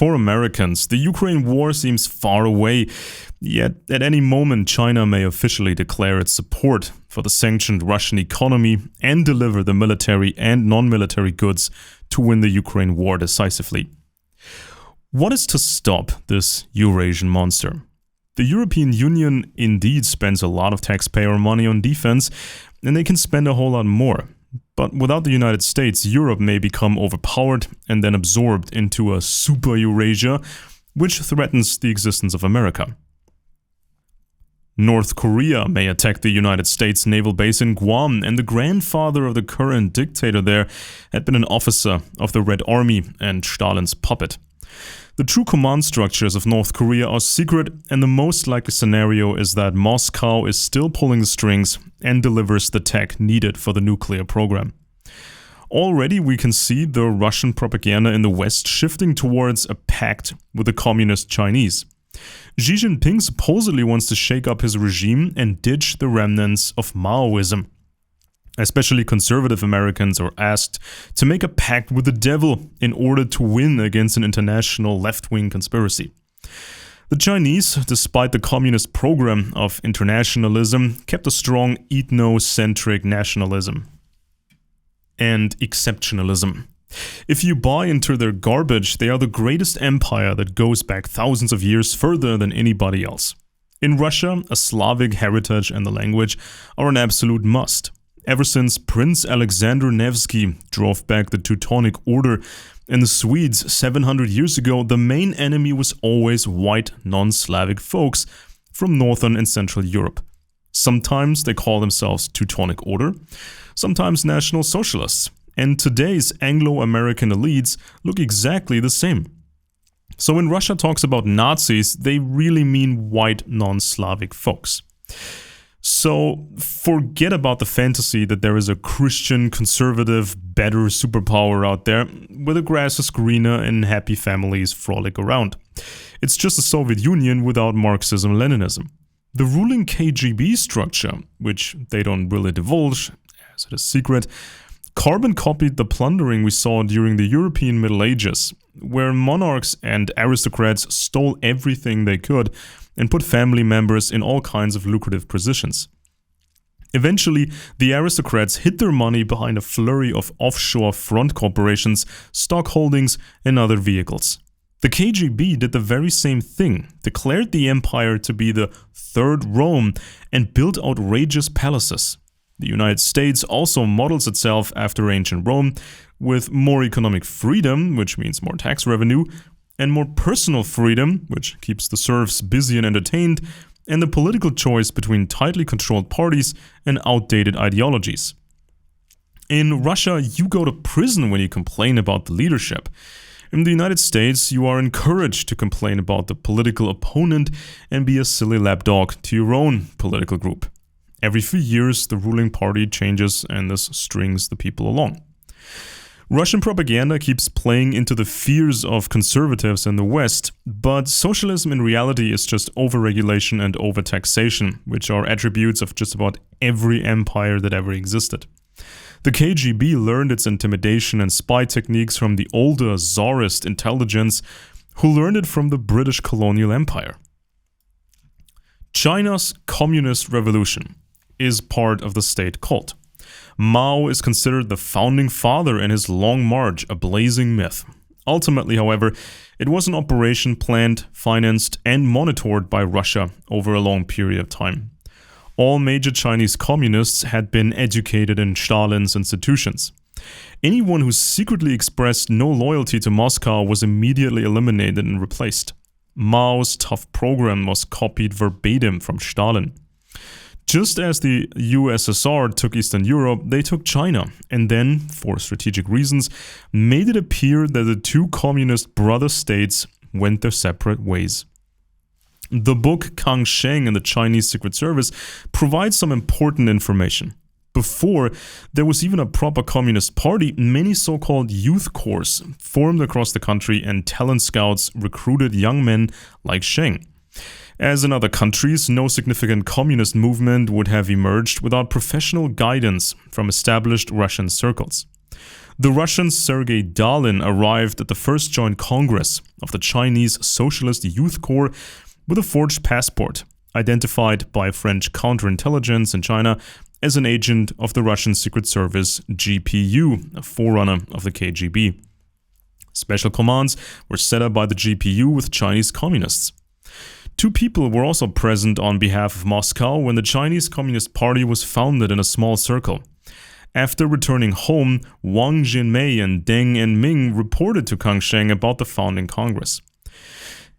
For Americans, the Ukraine war seems far away, yet at any moment China may officially declare its support for the sanctioned Russian economy and deliver the military and non-military goods to win the Ukraine war decisively. What is to stop this Eurasian monster? The European Union indeed spends a lot of taxpayer money on defense, and they can spend a whole lot more. But without the United States, Europe may become overpowered and then absorbed into a super-Eurasia, which threatens the existence of America. North Korea may attack the United States naval base in Guam, and the grandfather of the current dictator there had been an officer of the Red Army and Stalin's puppet. The true command structures of North Korea are secret, and the most likely scenario is that Moscow is still pulling the strings and delivers the tech needed for the nuclear program. Already we can see the Russian propaganda in the West shifting towards a pact with the communist Chinese. Xi Jinping supposedly wants to shake up his regime and ditch the remnants of Maoism. Especially conservative Americans are asked to make a pact with the devil in order to win against an international left-wing conspiracy. The Chinese, despite the communist program of internationalism, kept a strong ethnocentric nationalism and exceptionalism. If you buy into their garbage, they are the greatest empire that goes back thousands of years further than anybody else. In Russia, a Slavic heritage and the language are an absolute must. Ever since Prince Alexander Nevsky drove back the Teutonic Order and the Swedes 700 years ago, the main enemy was always white non-Slavic folks from Northern and Central Europe. Sometimes they call themselves Teutonic Order, sometimes National Socialists, and today's Anglo-American elites look exactly the same. So when Russia talks about Nazis, they really mean white non-Slavic folks. So forget about the fantasy that there is a Christian, conservative, better superpower out there where the grass is greener and happy families frolic around. It's just the Soviet Union without Marxism-Leninism. The ruling KGB structure, which they don't really divulge, as it is secret, carbon copied the plundering we saw during the European Middle Ages, where monarchs and aristocrats stole everything they could and put family members in all kinds of lucrative positions. Eventually, the aristocrats hid their money behind a flurry of offshore front corporations, stock holdings, and other vehicles. The KGB did the very same thing, declared the empire to be the Third Rome, and built outrageous palaces. The United States also models itself after ancient Rome, with more economic freedom, which means more tax revenue, and more personal freedom, which keeps the serfs busy and entertained, and the political choice between tightly controlled parties and outdated ideologies. In Russia, you go to prison when you complain about the leadership. In the United States, you are encouraged to complain about the political opponent and be a silly lapdog to your own political group. Every few years, the ruling party changes and this strings the people along. Russian propaganda keeps playing into the fears of conservatives in the West, but socialism in reality is just overregulation and overtaxation, which are attributes of just about every empire that ever existed. The KGB learned its intimidation and spy techniques from the older Tsarist intelligence, who learned it from the British colonial empire. China's communist revolution is part of the state cult. Mao is considered the founding father and his Long March a blazing myth. Ultimately, however, it was an operation planned, financed, and monitored by Russia over a long period of time. All major Chinese communists had been educated in Stalin's institutions. Anyone who secretly expressed no loyalty to Moscow was immediately eliminated and replaced. Mao's tough program was copied verbatim from Stalin. Just as the USSR took Eastern Europe, they took China, and then, for strategic reasons, made it appear that the two communist brother states went their separate ways. The book Kang Sheng and the Chinese Secret Service provides some important information. Before there was even a proper communist party, many so-called youth corps formed across the country and talent scouts recruited young men like Sheng. As in other countries, no significant communist movement would have emerged without professional guidance from established Russian circles. The Russian Sergei Stalin arrived at the first joint congress of the Chinese Socialist Youth Corps with a forged passport, identified by French counterintelligence in China as an agent of the Russian Secret Service GPU, a forerunner of the KGB. Special commands were set up by the GPU with Chinese communists. Two people were also present on behalf of Moscow when the Chinese Communist Party was founded in a small circle. After returning home, Wang Jinmei and Deng Enming reported to Kang Sheng about the founding Congress.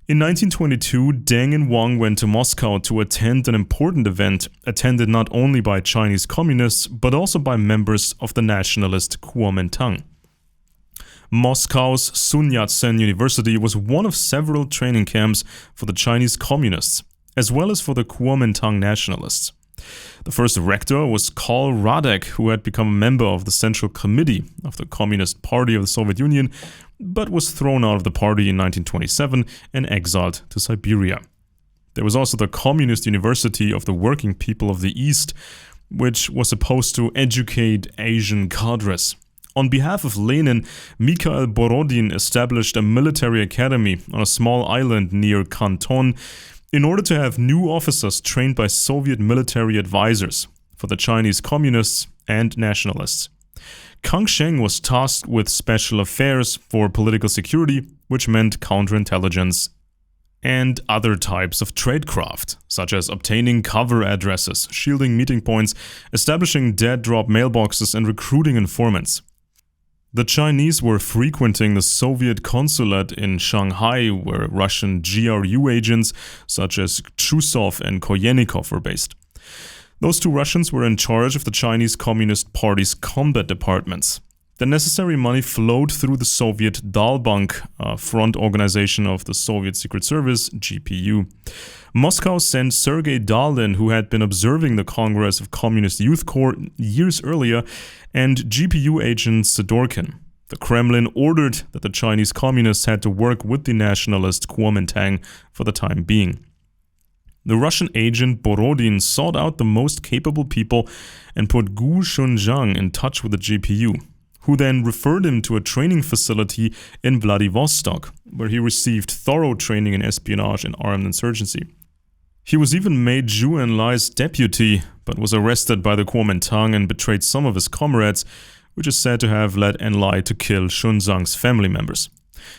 In 1922, Deng and Wang went to Moscow to attend an important event attended not only by Chinese communists but also by members of the nationalist Kuomintang. Moscow's Sun Yat-sen University was one of several training camps for the Chinese communists, as well as for the Kuomintang nationalists. The first rector was Karl Radek, who had become a member of the Central Committee of the Communist Party of the Soviet Union, but was thrown out of the party in 1927 and exiled to Siberia. There was also the Communist University of the Working People of the East, which was supposed to educate Asian cadres. On behalf of Lenin, Mikhail Borodin established a military academy on a small island near Canton in order to have new officers trained by Soviet military advisors for the Chinese communists and nationalists. Kang Sheng was tasked with special affairs for political security, which meant counterintelligence and other types of tradecraft, such as obtaining cover addresses, shielding meeting points, establishing dead-drop mailboxes, and recruiting informants. The Chinese were frequenting the Soviet consulate in Shanghai, where Russian GRU agents such as Chusov and Koyennikov were based. Those two Russians were in charge of the Chinese Communist Party's combat departments. The necessary money flowed through the Soviet Dalbank, front organization of the Soviet Secret Service, GPU. Moscow sent Sergei Stalin, who had been observing the Congress of Communist Youth Corps years earlier, and GPU agent Sidorkin. The Kremlin ordered that the Chinese communists had to work with the nationalist Kuomintang for the time being. The Russian agent Borodin sought out the most capable people and put Gu Shunjiang in touch with the GPU, who then referred him to a training facility in Vladivostok, where he received thorough training in espionage and armed insurgency. He was even made Zhu Enlai's deputy, but was arrested by the Kuomintang and betrayed some of his comrades, which is said to have led Enlai to kill Shunjiang's family members.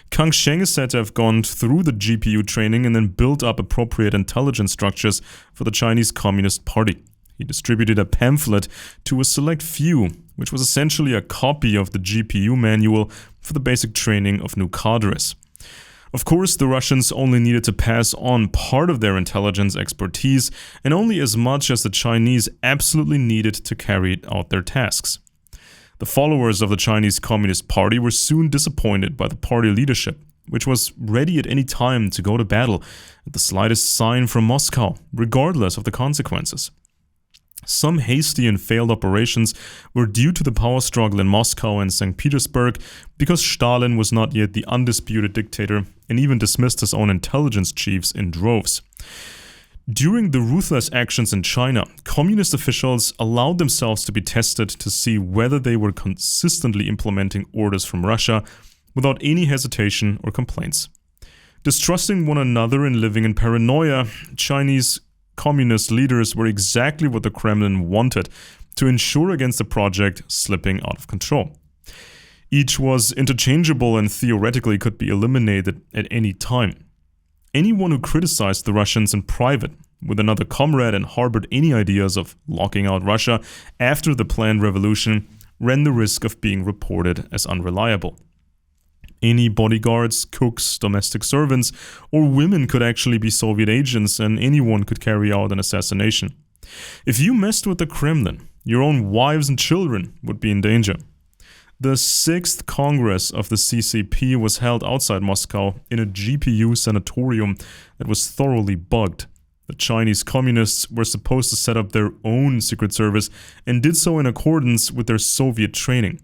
Kang Sheng is said to have gone through the GPU training and then built up appropriate intelligence structures for the Chinese Communist Party. He distributed a pamphlet to a select few, which was essentially a copy of the GPU manual for the basic training of new cadres. Of course, the Russians only needed to pass on part of their intelligence expertise and only as much as the Chinese absolutely needed to carry out their tasks. The followers of the Chinese Communist Party were soon disappointed by the party leadership, which was ready at any time to go to battle at the slightest sign from Moscow, regardless of the consequences. Some hasty and failed operations were due to the power struggle in Moscow and St. Petersburg because Stalin was not yet the undisputed dictator and even dismissed his own intelligence chiefs in droves. During the ruthless actions in China, communist officials allowed themselves to be tested to see whether they were consistently implementing orders from Russia without any hesitation or complaints. Distrusting one another and living in paranoia, Chinese communist leaders were exactly what the Kremlin wanted to ensure against the project slipping out of control. Each was interchangeable and theoretically could be eliminated at any time. Anyone who criticized the Russians in private with another comrade and harbored any ideas of locking out Russia after the planned revolution ran the risk of being reported as unreliable. Any bodyguards, cooks, domestic servants, or women could actually be Soviet agents, and anyone could carry out an assassination. If you messed with the Kremlin, your own wives and children would be in danger. The 6th Congress of the CCP was held outside Moscow in a GPU sanatorium that was thoroughly bugged. The Chinese communists were supposed to set up their own secret service and did so in accordance with their Soviet training.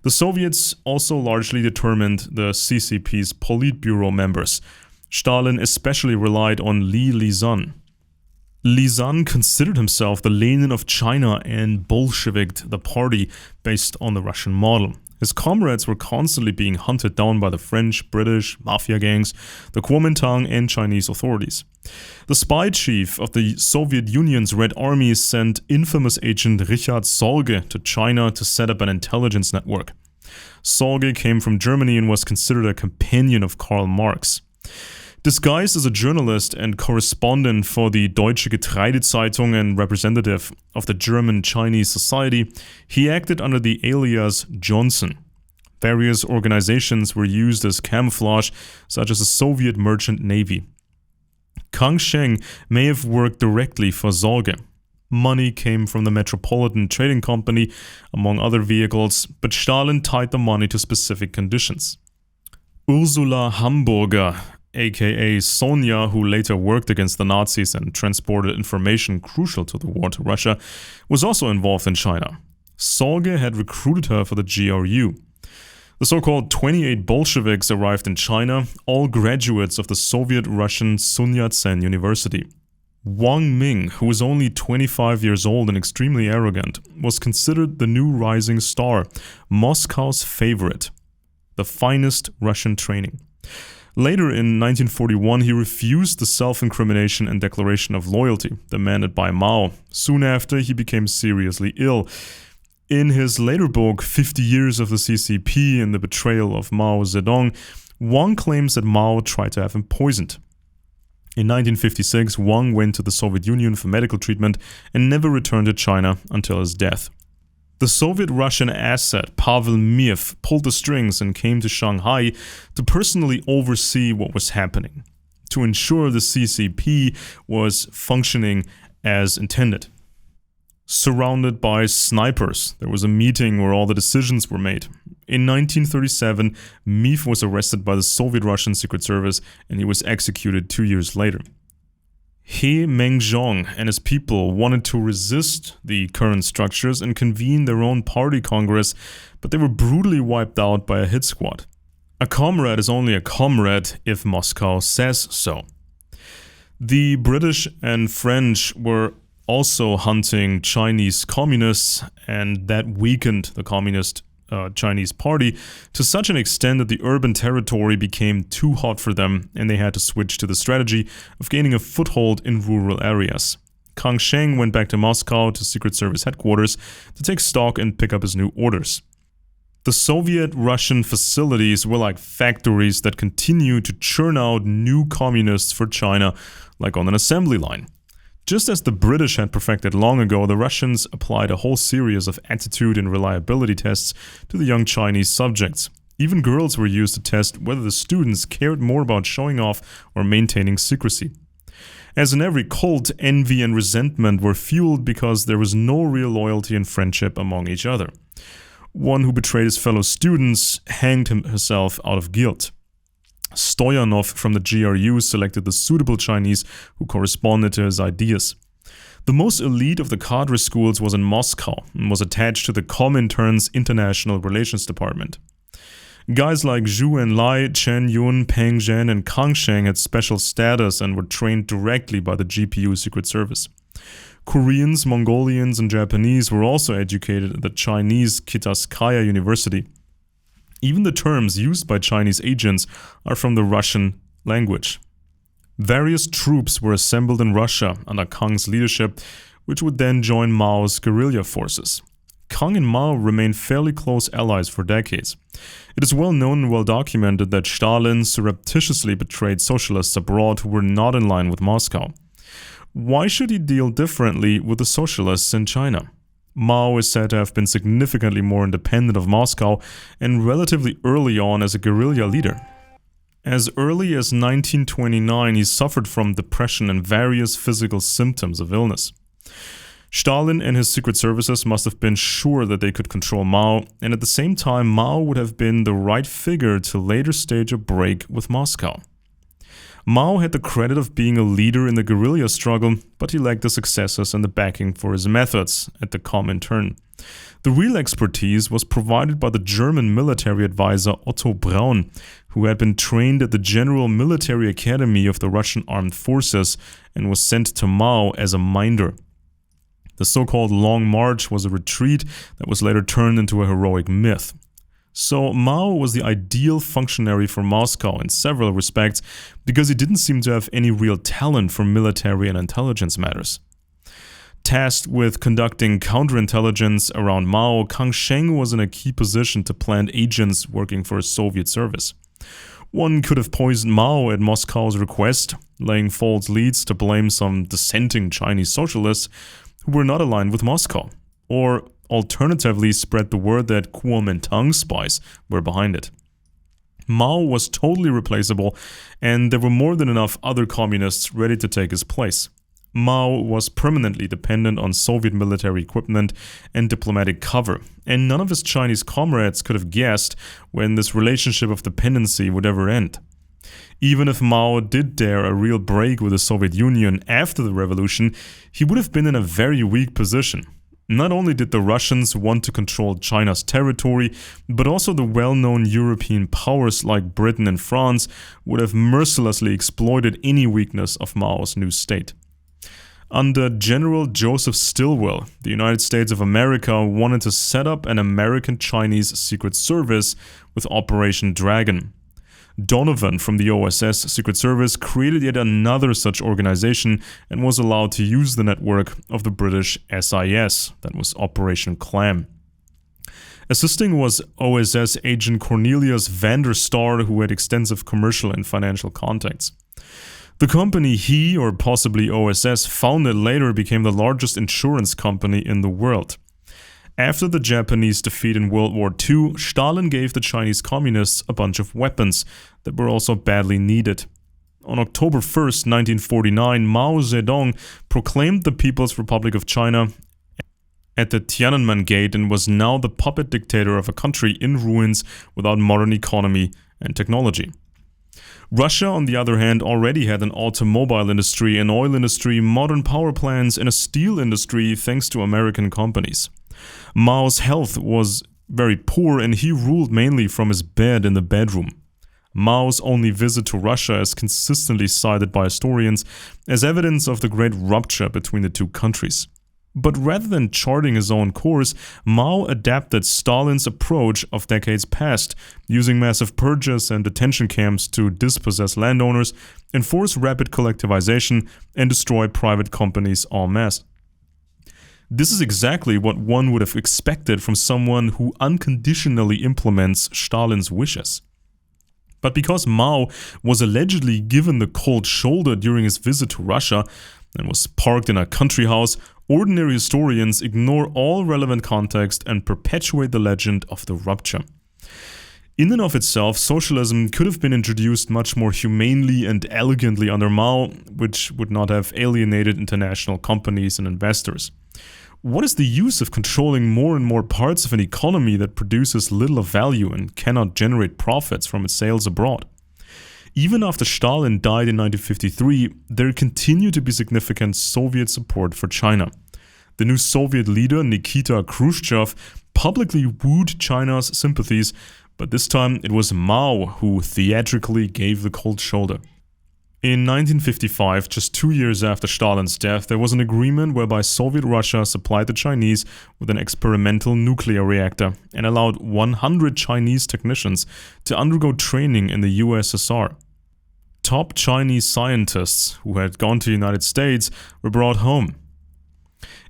The Soviets also largely determined the CCP's Politburo members. Stalin especially relied on Li Lizan. Lizan considered himself the Lenin of China and Bolsheviked the party based on the Russian model. His comrades were constantly being hunted down by the French, British, mafia gangs, the Kuomintang, and Chinese authorities. The spy chief of the Soviet Union's Red Army sent infamous agent Richard Sorge to China to set up an intelligence network. Sorge came from Germany and was considered a companion of Karl Marx. Disguised as a journalist and correspondent for the Deutsche Getreidezeitung and representative of the German-Chinese Society, he acted under the alias Johnson. Various organizations were used as camouflage, such as the Soviet Merchant Navy. Kang Sheng may have worked directly for Sorge. Money came from the Metropolitan Trading Company, among other vehicles, but Stalin tied the money to specific conditions. Ursula Hamburger, aka Sonia, who later worked against the Nazis and transported information crucial to the war to Russia, was also involved in China. Sorge had recruited her for the GRU. The so-called 28 Bolsheviks arrived in China, all graduates of the Soviet-Russian Sun Yat-sen University. Wang Ming, who was only 25 years old and extremely arrogant, was considered the new rising star, Moscow's favorite, the finest Russian training. Later in 1941, he refused the self-incrimination and declaration of loyalty demanded by Mao. Soon after, he became seriously ill. In his later book, 50 Years of the CCP and the Betrayal of Mao Zedong, Wang claims that Mao tried to have him poisoned. In 1956, Wang went to the Soviet Union for medical treatment and never returned to China until his death. The Soviet-Russian asset Pavel Miev pulled the strings and came to Shanghai to personally oversee what was happening, to ensure the CCP was functioning as intended. Surrounded by snipers, there was a meeting where all the decisions were made. In 1937, Miev was arrested by the Soviet-Russian Secret Service and he was executed 2 years later. He Mengzhong and his people wanted to resist the current structures and convene their own party congress, but they were brutally wiped out by a hit squad. A comrade is only a comrade if Moscow says so. The British and French were also hunting Chinese communists, and that weakened the Communist Chinese party to such an extent that the urban territory became too hot for them and they had to switch to the strategy of gaining a foothold in rural areas. Kang Sheng went back to Moscow to Secret Service headquarters to take stock and pick up his new orders. The Soviet-Russian facilities were like factories that continued to churn out new communists for China, like on an assembly line. Just as the British had perfected long ago, the Russians applied a whole series of attitude and reliability tests to the young Chinese subjects. Even girls were used to test whether the students cared more about showing off or maintaining secrecy. As in every cult, envy and resentment were fueled because there was no real loyalty and friendship among each other. One who betrayed his fellow students hanged himself out of guilt. Stoyanov from the GRU selected the suitable Chinese who corresponded to his ideas. The most elite of the cadre schools was in Moscow and was attached to the Comintern's International Relations Department. Guys like Zhu Enlai, Chen Yun, Peng Zhen, and Kang Sheng had special status and were trained directly by the GPU Secret Service. Koreans, Mongolians, and Japanese were also educated at the Chinese Kitaskaya University. Even the terms used by Chinese agents are from the Russian language. Various troops were assembled in Russia under Kang's leadership, which would then join Mao's guerrilla forces. Kang and Mao remained fairly close allies for decades. It is well known and well documented that Stalin surreptitiously betrayed socialists abroad who were not in line with Moscow. Why should he deal differently with the socialists in China? Mao is said to have been significantly more independent of Moscow and relatively early on as a guerrilla leader. As early as 1929, he suffered from depression and various physical symptoms of illness. Stalin and his secret services must have been sure that they could control Mao, and at the same time Mao would have been the right figure to later stage a break with Moscow. Mao had the credit of being a leader in the guerrilla struggle, but he lacked the successes and the backing for his methods at the Comintern. The real expertise was provided by the German military advisor Otto Braun, who had been trained at the General Military Academy of the Russian Armed Forces and was sent to Mao as a minder. The so-called Long March was a retreat that was later turned into a heroic myth. So Mao was the ideal functionary for Moscow in several respects because he didn't seem to have any real talent for military and intelligence matters. Tasked with conducting counterintelligence around Mao, Kang Sheng was in a key position to plant agents working for a Soviet service. One could have poisoned Mao at Moscow's request, laying false leads to blame some dissenting Chinese socialists who were not aligned with Moscow, or alternatively spread the word that Kuomintang spies were behind it. Mao was totally replaceable, and there were more than enough other communists ready to take his place. Mao was permanently dependent on Soviet military equipment and diplomatic cover, and none of his Chinese comrades could have guessed when this relationship of dependency would ever end. Even if Mao did dare a real break with the Soviet Union after the revolution, he would have been in a very weak position. Not only did the Russians want to control China's territory, but also the well-known European powers like Britain and France would have mercilessly exploited any weakness of Mao's new state. Under General Joseph Stilwell, the United States of America wanted to set up an American-Chinese secret service with Operation Dragon. Donovan from the OSS Secret Service created yet another such organization and was allowed to use the network of the British SIS, that was Operation Clam. Assisting was OSS agent Cornelius van der Star, who had extensive commercial and financial contacts. The company he, or possibly OSS, founded later became the largest insurance company in the world. After the Japanese defeat in World War II, Stalin gave the Chinese communists a bunch of weapons that were also badly needed. On October 1st, 1949, Mao Zedong proclaimed the People's Republic of China at the Tiananmen Gate and was now the puppet dictator of a country in ruins without modern economy and technology. Russia, on the other hand, already had an automobile industry, an oil industry, modern power plants, and a steel industry thanks to American companies. Mao's health was very poor and he ruled mainly from his bed in the bedroom. Mao's only visit to Russia is consistently cited by historians as evidence of the great rupture between the two countries. But rather than charting his own course, Mao adapted Stalin's approach of decades past, using massive purges and detention camps to dispossess landowners, enforce rapid collectivization, and destroy private companies en masse. This is exactly what one would have expected from someone who unconditionally implements Stalin's wishes. But because Mao was allegedly given the cold shoulder during his visit to Russia and was parked in a country house, ordinary historians ignore all relevant context and perpetuate the legend of the rupture. In and of itself, socialism could have been introduced much more humanely and elegantly under Mao, which would not have alienated international companies and investors. What is the use of controlling more and more parts of an economy that produces little of value and cannot generate profits from its sales abroad? Even after Stalin died in 1953, there continued to be significant Soviet support for China. The new Soviet leader, Nikita Khrushchev, publicly wooed China's sympathies, but this time it was Mao who theatrically gave the cold shoulder. In 1955, just 2 years after Stalin's death, there was an agreement whereby Soviet Russia supplied the Chinese with an experimental nuclear reactor and allowed 100 Chinese technicians to undergo training in the USSR. Top Chinese scientists who had gone to the United States were brought home.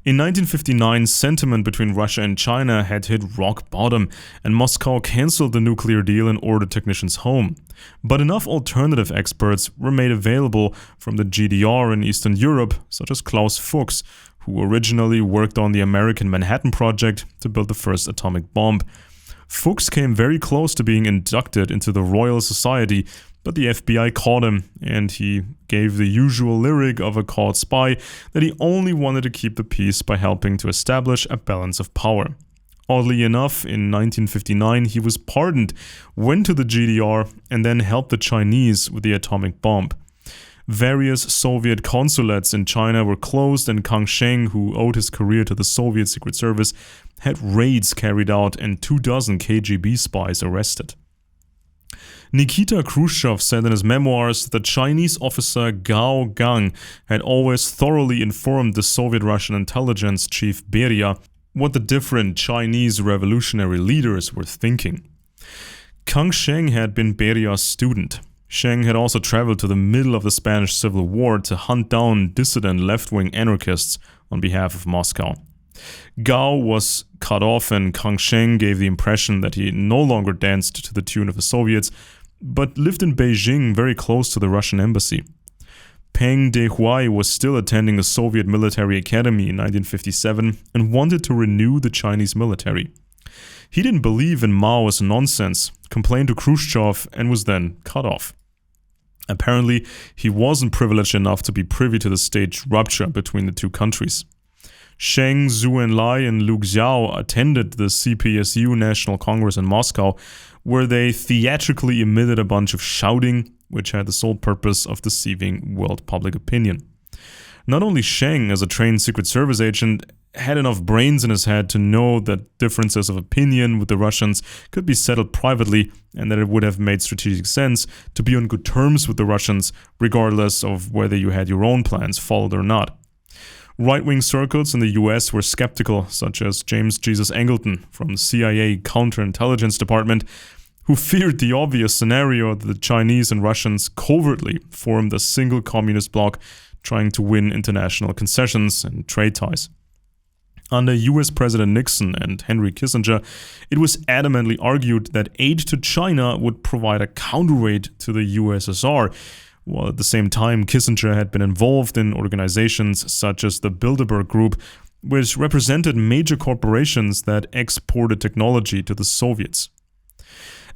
In 1959, sentiment between Russia and China had hit rock bottom, and Moscow cancelled the nuclear deal and ordered technicians home. But enough alternative experts were made available from the GDR in Eastern Europe, such as Klaus Fuchs, who originally worked on the American Manhattan Project to build the first atomic bomb. Fuchs came very close to being inducted into the Royal Society, but the FBI caught him, and he gave the usual lyric of a caught spy that he only wanted to keep the peace by helping to establish a balance of power. Oddly enough, in 1959 he was pardoned, went to the GDR, and then helped the Chinese with the atomic bomb. Various Soviet consulates in China were closed, and Kang Sheng, who owed his career to the Soviet Secret Service, had raids carried out and 24 KGB spies arrested. Nikita Khrushchev said in his memoirs that the Chinese officer Gao Gang had always thoroughly informed the Soviet Russian intelligence chief Beria what the different Chinese revolutionary leaders were thinking. Kang Sheng had been Beria's student. Sheng had also traveled to the middle of the Spanish Civil War to hunt down dissident left-wing anarchists on behalf of Moscow. Gao was cut off and Kang Sheng gave the impression that he no longer danced to the tune of the Soviets, but lived in Beijing very close to the Russian embassy. Peng Dehuai was still attending the Soviet military academy in 1957 and wanted to renew the Chinese military. He didn't believe in Mao as nonsense, complained to Khrushchev, and was then cut off. Apparently, he wasn't privileged enough to be privy to the staged rupture between the two countries. Sheng, Zhou Enlai, and Lu Xiao attended the CPSU National Congress in Moscow, where they theatrically emitted a bunch of shouting, which had the sole purpose of deceiving world public opinion. Not only Sheng, as a trained Secret Service agent, had enough brains in his head to know that differences of opinion with the Russians could be settled privately and that it would have made strategic sense to be on good terms with the Russians, regardless of whether you had your own plans followed or not. Right-wing circles in the US were skeptical, such as James Jesus Angleton from the CIA Counterintelligence Department, who feared the obvious scenario that the Chinese and Russians covertly formed a single communist bloc trying to win international concessions and trade ties. Under US President Nixon and Henry Kissinger, it was adamantly argued that aid to China would provide a counterweight to the USSR, while at the same time Kissinger had been involved in organizations such as the Bilderberg Group, which represented major corporations that exported technology to the Soviets.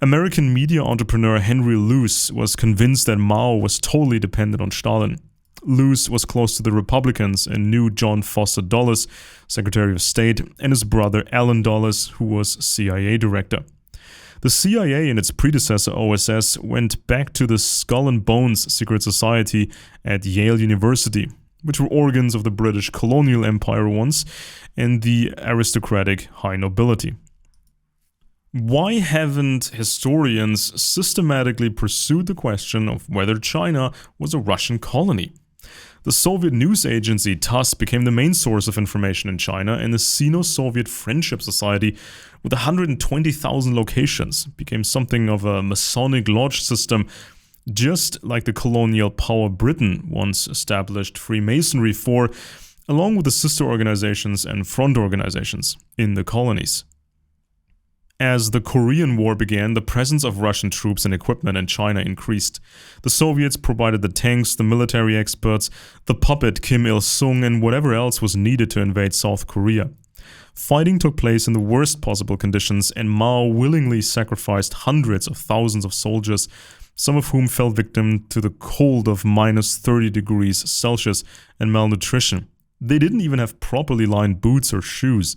American media entrepreneur Henry Luce was convinced that Mao was totally dependent on Stalin. Luce was close to the Republicans and knew John Foster Dulles, Secretary of State, and his brother Alan Dulles, who was CIA director. The CIA and its predecessor OSS went back to the Skull and Bones secret society at Yale University, which were organs of the British colonial empire once, and the aristocratic high nobility. Why haven't historians systematically pursued the question of whether China was a Russian colony? The Soviet news agency TASS became the main source of information in China, and the Sino-Soviet Friendship Society, with 120,000 locations, became something of a Masonic lodge system, just like the colonial power Britain once established Freemasonry for, along with the sister organizations and front organizations in the colonies. As the Korean War began, the presence of Russian troops and equipment in China increased. The Soviets provided the tanks, the military experts, the puppet Kim Il-sung, and whatever else was needed to invade South Korea. Fighting took place in the worst possible conditions, and Mao willingly sacrificed hundreds of thousands of soldiers, some of whom fell victim to the cold of minus 30 degrees Celsius and malnutrition. They didn't even have properly lined boots or shoes.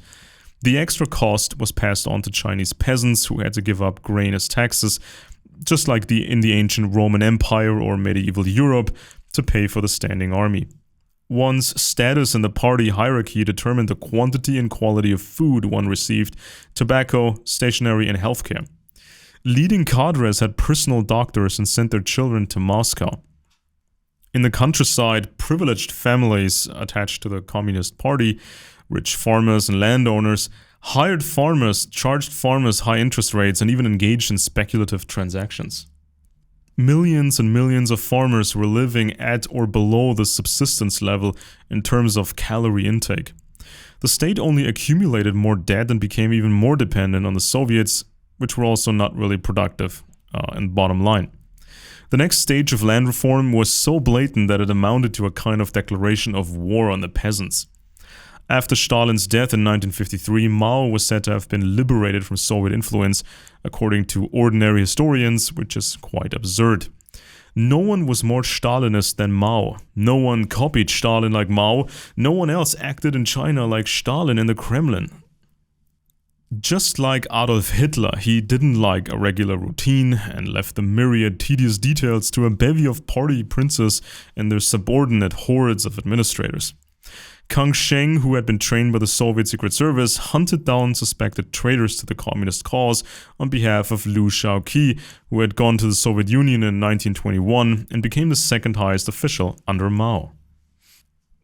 The extra cost was passed on to Chinese peasants who had to give up grain as taxes, just like in the ancient Roman Empire or medieval Europe, to pay for the standing army. One's status in the party hierarchy determined the quantity and quality of food one received, tobacco, stationery, and healthcare. Leading cadres had personal doctors and sent their children to Moscow. In the countryside, privileged families attached to the Communist Party, rich farmers and landowners, hired farmers, charged farmers high interest rates, and even engaged in speculative transactions. Millions and millions of farmers were living at or below the subsistence level in terms of calorie intake. The state only accumulated more debt and became even more dependent on the Soviets, which were also not really productive in bottom line. The next stage of land reform was so blatant that it amounted to a kind of declaration of war on the peasants. After Stalin's death in 1953, Mao was said to have been liberated from Soviet influence, according to ordinary historians, which is quite absurd. No one was more Stalinist than Mao. No one copied Stalin like Mao. No one else acted in China like Stalin in the Kremlin. Just like Adolf Hitler, he didn't like a regular routine and left the myriad tedious details to a bevy of party princes and their subordinate hordes of administrators. Kang Sheng, who had been trained by the Soviet Secret Service, hunted down suspected traitors to the communist cause on behalf of Liu Shaoqi, who had gone to the Soviet Union in 1921 and became the second highest official under Mao.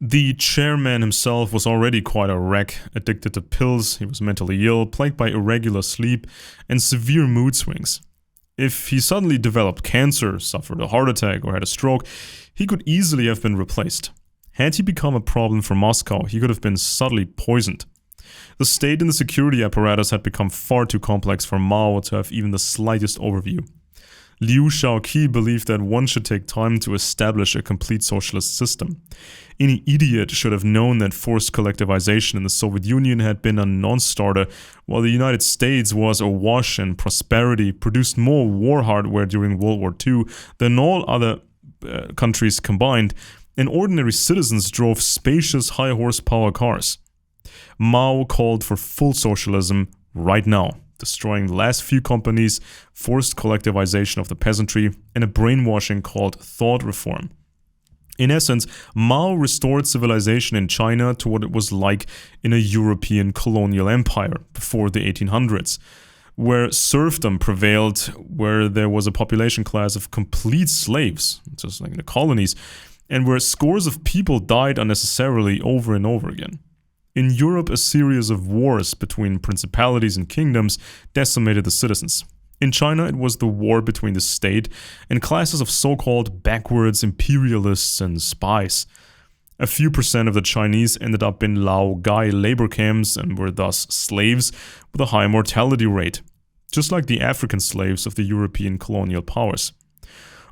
The chairman himself was already quite a wreck, addicted to pills, he was mentally ill, plagued by irregular sleep, and severe mood swings. If he suddenly developed cancer, suffered a heart attack, or had a stroke, he could easily have been replaced. Had he become a problem for Moscow, he could have been subtly poisoned. The state and the security apparatus had become far too complex for Mao to have even the slightest overview. Liu Shaoqi believed that one should take time to establish a complete socialist system. Any idiot should have known that forced collectivization in the Soviet Union had been a non-starter, while the United States was awash in prosperity, produced more war hardware during World War II than all other countries combined, and ordinary citizens drove spacious high-horsepower cars. Mao called for full socialism right now, destroying the last few companies, forced collectivization of the peasantry, and a brainwashing called thought reform. In essence, Mao restored civilization in China to what it was like in a European colonial empire before the 1800s, where serfdom prevailed, where there was a population class of complete slaves, just like in the colonies, and where scores of people died unnecessarily over and over again. In Europe, a series of wars between principalities and kingdoms decimated the citizens. In China, it was the war between the state and classes of so-called backwards imperialists and spies. A few percent of the Chinese ended up in Laogai labor camps and were thus slaves with a high mortality rate, just like the African slaves of the European colonial powers.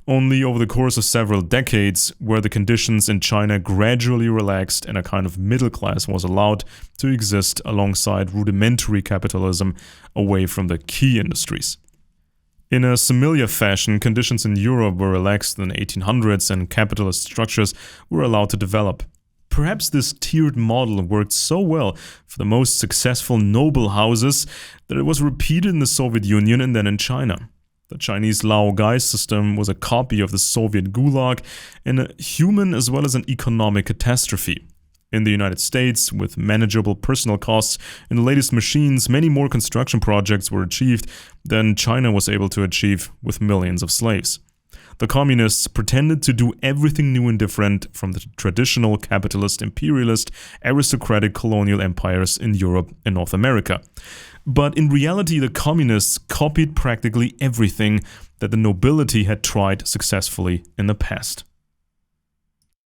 Only over the course of several decades were the conditions in China gradually relaxed and a kind of middle class was allowed to exist alongside rudimentary capitalism away from the key industries. In a similar fashion, conditions in Europe were relaxed in the 1800s and capitalist structures were allowed to develop. Perhaps this tiered model worked so well for the most successful noble houses that it was repeated in the Soviet Union and then in China. The Chinese Laogai system was a copy of the Soviet Gulag and a human as well as an economic catastrophe. In the United States, with manageable personal costs and the latest machines, many more construction projects were achieved than China was able to achieve with millions of slaves. The communists pretended to do everything new and different from the traditional capitalist, imperialist, aristocratic colonial empires in Europe and North America. But in reality, the communists copied practically everything that the nobility had tried successfully in the past.